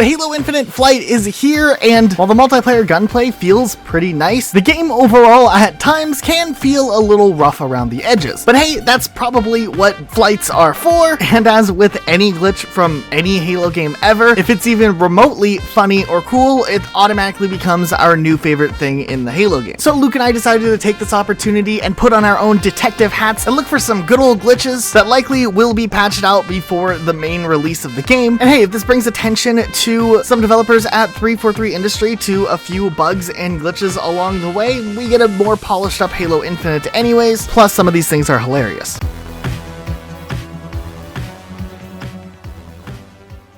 The Halo Infinite flight is here, and while the multiplayer gunplay feels pretty nice, the game overall at times can feel a little rough around the edges. But hey, that's probably what flights are for, and as with any glitch from any Halo game ever, if it's even remotely funny or cool, it automatically becomes our new favorite thing in the Halo game. So Luke and I decided to take this opportunity and put on our own detective hats and look for some good old glitches that likely will be patched out before the main release of the game. And hey, if this brings attention to some developers at 343 Industry to a few bugs and glitches along the way, we get a more polished up Halo Infinite anyways, plus some of these things are hilarious.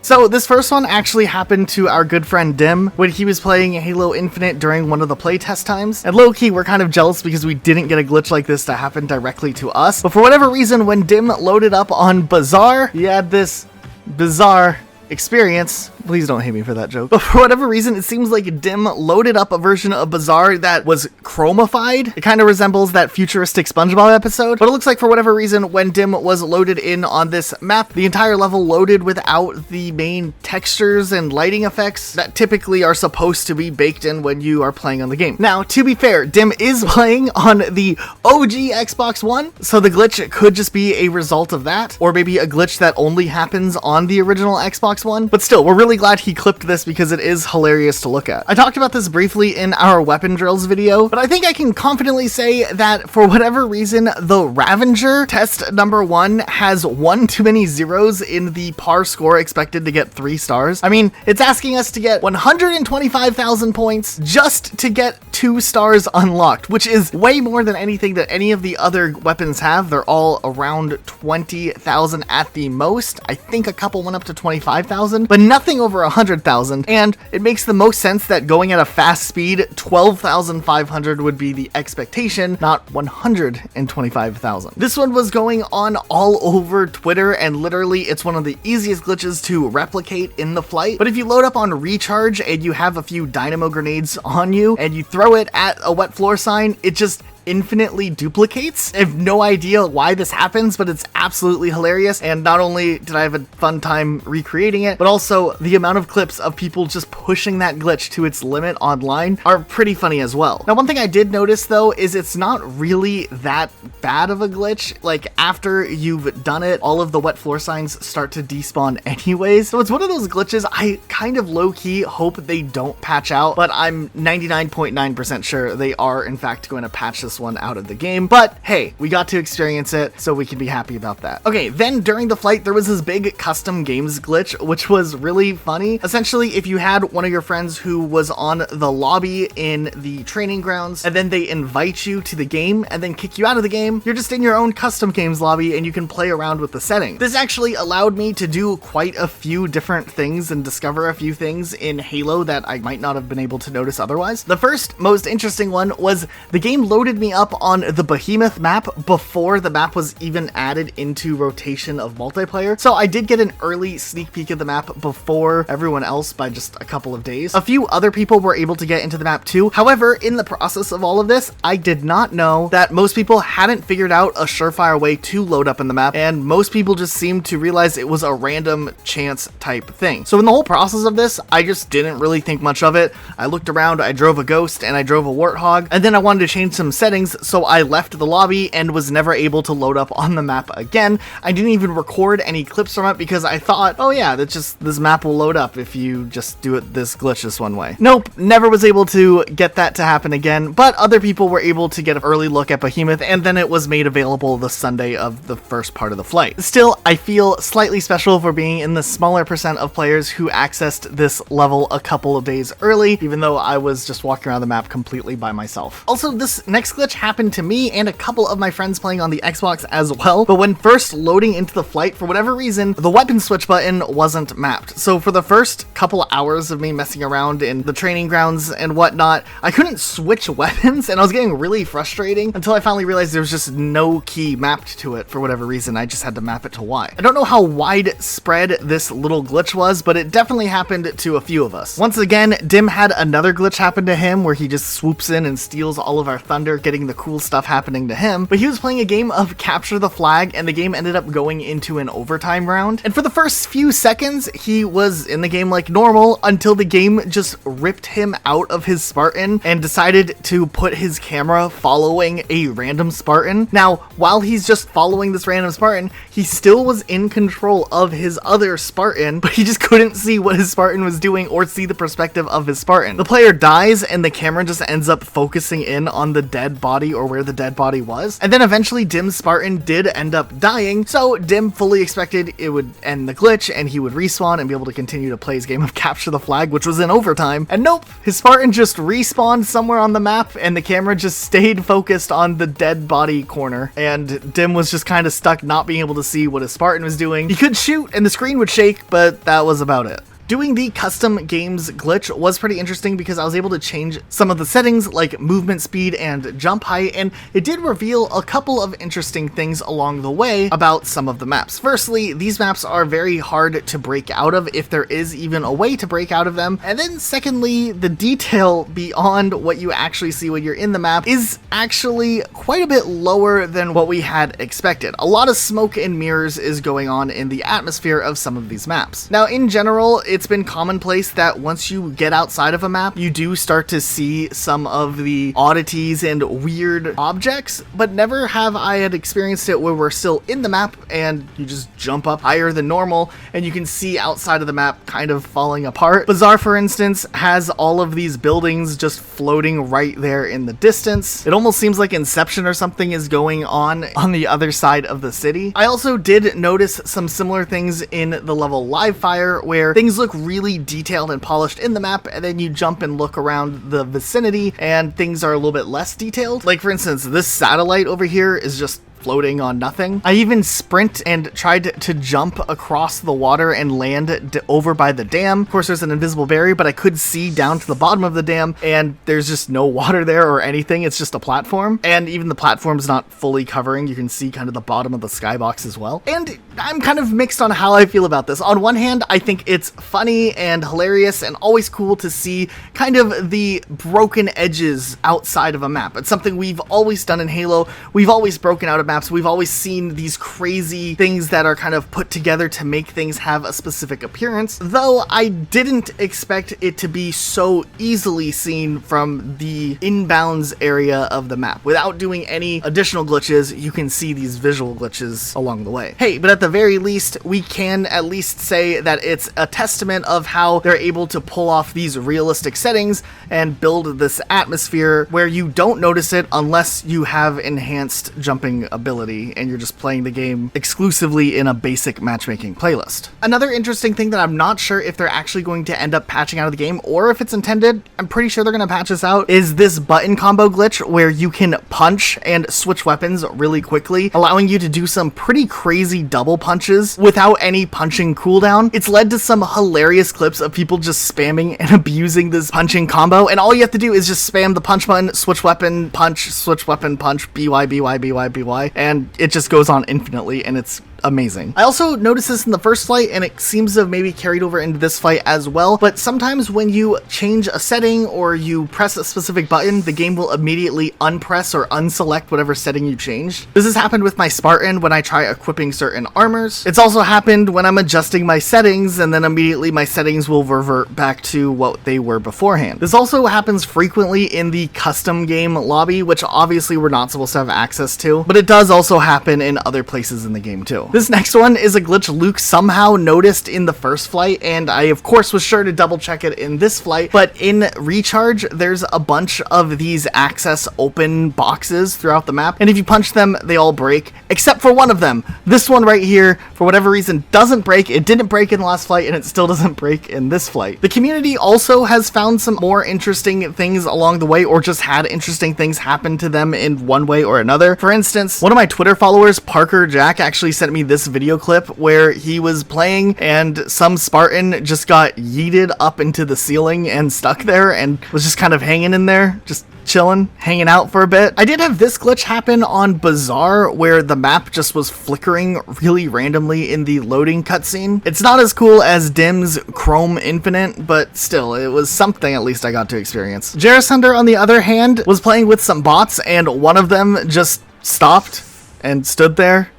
So this first one actually happened to our good friend Dim when he was playing Halo Infinite during one of the playtest times. And low-key, we're kind of jealous because we didn't get a glitch like this to happen directly to us. But for whatever reason, when Dim loaded up on Bazaar, he had this bizarre experience. Please don't hate me for that joke. But for whatever reason, it seems like Dim loaded up a version of Bazaar that was chromified. It kind of resembles that futuristic SpongeBob episode. But it looks like for whatever reason, when Dim was loaded in on this map, the entire level loaded without the main textures and lighting effects that typically are supposed to be baked in when you are playing on the game. Now, to be fair, Dim is playing on the OG Xbox One, so the glitch could just be a result of that, or maybe a glitch that only happens on the original Xbox One. But still, we're really glad he clipped this because it is hilarious to look at. I talked about this briefly in our weapon drills video, but I think I can confidently say that for whatever reason, the Ravager test number 1 has one too many zeros in the par score expected to get 3 stars. I mean, it's asking us to get 125,000 points just to get 2 stars unlocked, which is way more than anything that any of the other weapons have. They're all around 20,000 at the most. I think a couple went up to 25,000, but nothing over 100,000, and it makes the most sense that going at a fast speed, 12,500 would be the expectation, not 125,000. This one was going on all over Twitter, and literally it's one of the easiest glitches to replicate in the flight. But if you load up on recharge and you have a few dynamo grenades on you and you throw it at a wet floor sign, it just infinitely duplicates. I have no idea why this happens, but it's absolutely hilarious. And not only did I have a fun time recreating it, but also the amount of clips of people just pushing that glitch to its limit online are pretty funny as well. Now, one thing I did notice though is it's not really that bad of a glitch. Like after you've done it, all of the wet floor signs start to despawn anyways. So it's one of those glitches I kind of low-key hope they don't patch out, but I'm 99.9% sure they are in fact going to patch this one out of the game. But hey, we got to experience it, so we can be happy about that. Okay, then during the flight, there was this big custom games glitch, which was really funny. Essentially, if you had one of your friends who was on the lobby in the training grounds, and then they invite you to the game and then kick you out of the game, you're just in your own custom games lobby and you can play around with the settings. This actually allowed me to do quite a few different things and discover a few things in Halo that I might not have been able to notice otherwise. The first most interesting one was the game loaded me up on the Behemoth map before the map was even added into rotation of multiplayer. So I did get an early sneak peek of the map before everyone else by just a couple of days. A few other people were able to get into the map too. However, in the process of all of this, I did not know that most people hadn't figured out a surefire way to load up in the map, and most people just seemed to realize it was a random chance type thing. So in the whole process of this, I just didn't really think much of it. I looked around, I drove a Ghost, and I drove a Warthog, and then I wanted to change some settings, so I left the lobby and was never able to load up on the map again. I didn't even record any clips from it because I thought, oh yeah, that's just, this map will load up if you just do it this glitch this one way. Nope, never was able to get that to happen again, but other people were able to get an early look at Behemoth, and then it was made available the Sunday of the first part of the flight. Still, I feel slightly special for being in the smaller percent of players who accessed this level a couple of days early, even though I was just walking around the map completely by myself. Also, this next glitch happened to me and a couple of my friends playing on the Xbox as well, but when first loading into the flight, for whatever reason, the weapon switch button wasn't mapped. So for the first couple hours of me messing around in the training grounds and whatnot, I couldn't switch weapons, and I was getting really frustrating until I finally realized there was just no key mapped to it for whatever reason. I just had to map it to Y. I don't know how widespread this little glitch was, but it definitely happened to a few of us. Once again, Dim had another glitch happen to him where he just swoops in and steals all of our thunder, getting getting the cool stuff happening to him, but he was playing a game of capture the flag, and the game ended up going into an overtime round. And for the first few seconds, he was in the game like normal until the game just ripped him out of his Spartan and decided to put his camera following a random Spartan. Now, while he's just following this random Spartan, he still was in control of his other Spartan, but he just couldn't see what his Spartan was doing or see the perspective of his Spartan. The player dies and the camera just ends up focusing in on the dead body or where the dead body was. And then eventually Dim's Spartan did end up dying, so Dim fully expected it would end the glitch and he would respawn and be able to continue to play his game of capture the flag, which was in overtime. And nope, his Spartan just respawned somewhere on the map and the camera just stayed focused on the dead body corner, and Dim was just kind of stuck not being able to see what his Spartan was doing. He could shoot and the screen would shake, but that was about it. Doing the custom games glitch was pretty interesting because I was able to change some of the settings like movement speed and jump height, and it did reveal a couple of interesting things along the way about some of the maps. Firstly, these maps are very hard to break out of if there is even a way to break out of them. And then secondly, the detail beyond what you actually see when you're in the map is actually quite a bit lower than what we had expected. A lot of smoke and mirrors is going on in the atmosphere of some of these maps. Now, in general, it's been commonplace that once you get outside of a map, you do start to see some of the oddities and weird objects, but never have I had experienced it where we're still in the map and you just jump up higher than normal and you can see outside of the map kind of falling apart. Bazaar, for instance, has all of these buildings just floating right there in the distance. It almost seems like Inception or something is going on the other side of the city. I also did notice some similar things in the level Live Fire where things look really detailed and polished in the map, and then you jump and look around the vicinity and things are a little bit less detailed. Like, for instance, this satellite over here is just floating on nothing. I even sprint and tried to jump across the water and land over by the dam. Of course, there's an invisible barrier, but I could see down to the bottom of the dam and there's just no water there or anything. It's just a platform, and even the platform's not fully covering. You can see kind of the bottom of the skybox as well. And I'm kind of mixed on how I feel about this. On one hand, I think it's funny and hilarious and always cool to see kind of the broken edges outside of a map. It's something we've always done in Halo. We've always broken out of maps. We've always seen these crazy things that are kind of put together to make things have a specific appearance, though I didn't expect it to be so easily seen from the inbounds area of the map. Without doing any additional glitches, you can see these visual glitches along the way. Hey, but at the very least, we can at least say that it's a testament of how they're able to pull off these realistic settings and build this atmosphere where you don't notice it unless you have enhanced jumping ability and you're just playing the game exclusively in a basic matchmaking playlist. Another interesting thing that I'm not sure if they're actually going to end up patching out of the game or if it's intended, I'm pretty sure they're going to patch this out, is this button combo glitch where you can punch and switch weapons really quickly, allowing you to do some pretty crazy double punches without any punching cooldown. It's led to some hilarious clips of people just spamming and abusing this punching combo, and all you have to do is just spam the punch button, switch weapon, punch, switch weapon, punch, BY, BY, BY, BY, and it just goes on infinitely, and it's amazing. I also noticed this in the first fight, and it seems to have maybe carried over into this fight as well, but sometimes when you change a setting or you press a specific button, the game will immediately unpress or unselect whatever setting you changed. This has happened with my Spartan when I try equipping certain armors. It's also happened when I'm adjusting my settings, and then immediately my settings will revert back to what they were beforehand. This also happens frequently in the custom game lobby, which obviously we're not supposed to have access to, but it does also happen in other places in the game too. This next one is a glitch Luke somehow noticed in the first flight, and I of course was sure to double check it in this flight, but in Recharge there's a bunch of these access open boxes throughout the map, and if you punch them they all break except for one of them. This one right here, for whatever reason, doesn't break. It didn't break in the last flight and it still doesn't break in this flight. The community also has found some more interesting things along the way, or just had interesting things happen to them in one way or another. For instance, one of my Twitter followers, Parker Jack, actually sent me me this video clip where he was playing and some Spartan just got yeeted up into the ceiling and stuck there and was just kind of hanging in there, just chilling, hanging out for a bit. I did have this glitch happen on Bazaar where the map just was flickering really randomly in the loading cutscene. It's not as cool as Dim's Chrome Infinite, but still, it was something at least I got to experience. Jarasunder, on the other hand, was playing with some bots and one of them just stopped and stood there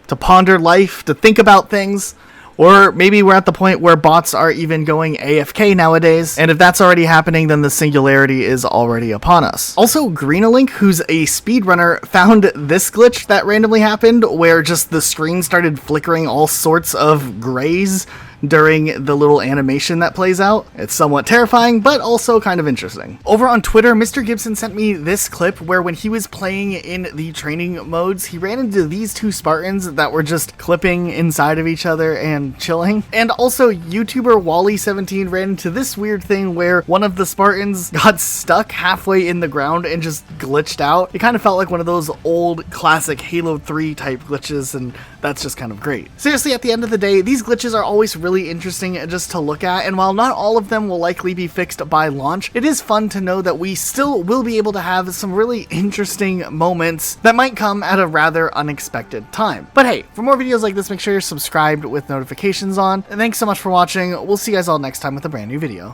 to ponder life, to think about things. Or maybe we're at the point where bots are even going AFK nowadays, and if that's already happening, then the singularity is already upon us. Also, Greenalink, who's a speedrunner, found this glitch that randomly happened, where just the screen started flickering all sorts of grays during the little animation that plays out. It's somewhat terrifying, but also kind of interesting. Over on Twitter, Mr. Gibson sent me this clip where when he was playing in the training modes, he ran into these two Spartans that were just clipping inside of each other and chilling. And also, YouTuber Wally17 ran into this weird thing where one of the Spartans got stuck halfway in the ground and just glitched out. It kind of felt like one of those old classic Halo 3 type glitches, and that's just kind of great. Seriously, at the end of the day, these glitches are always really interesting just to look at, and while not all of them will likely be fixed by launch, it is fun to know that we still will be able to have some really interesting moments that might come at a rather unexpected time. But hey, for more videos like this, make sure you're subscribed with notifications on, and thanks so much for watching. We'll see you guys all next time with a brand new video.